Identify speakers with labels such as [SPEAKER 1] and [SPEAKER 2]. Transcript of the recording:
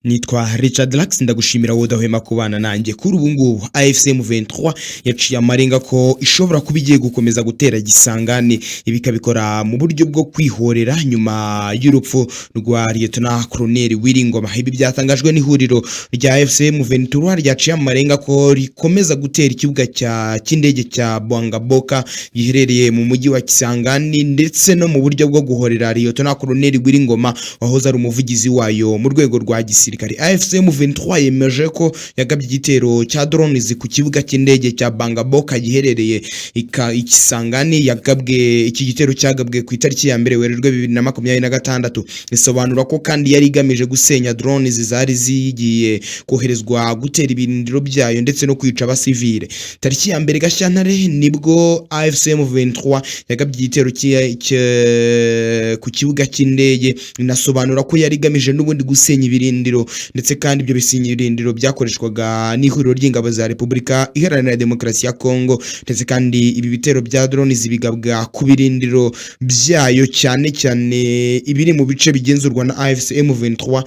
[SPEAKER 1] Nitwa Richard Lax ndagushimira wowe udahwema kubana nanjye kuri ubu ngubu AFC M23 yaciye amarenga ko ishobora kuba igiye gukomeza gutera Gisangani ibikabikora mu buryo bwo kwihorera nyuma y'urupfu rwa Lieutenant Colonel Wiringoma. Ibi byatangajwe n'ihuriro rya AFC M23 ryaciye amarenga ko rikomeza gutera ikibuga cy'indege cya Bwangaboka giherereye mu mujyi wa Kisangani ndetse no mu buryo bwo guhorera Lieutenant Colonel Wiringoma wahoze ari umuvugizi wayo mu rwego rwa gisirikare. AFC M23 yemeje ko yagabye igitero cya drones ku kibuga cy'indege cya Bwangaboka giherereye Ikisangani. Iki gitero cyagabwe ku itariki ya mbere Werurwe 2026. Isobanura ko kandi yari igamije gusenya drones zari zigiye koherezwa gutera ibirindiro byayo ndetse no kwica abasivile. Tariki ya mbere Gashyantare nibwo AFC M23 yagabye igitero ku kibuga cy'indege. Inasobanura ko yari igamije n'ubundi gusenya ibirindiro ndetse kandi ibyo birindiro byakoreshwaga n'ihuriro ry'ingabo za Repubulika Iharanira Demokarasi ya Kongo, ndetse kandi ibi bitero bya drones bigabwa ku birindiro byayo cyane cyane ibiri mu bice bigenzurwa na AFC M23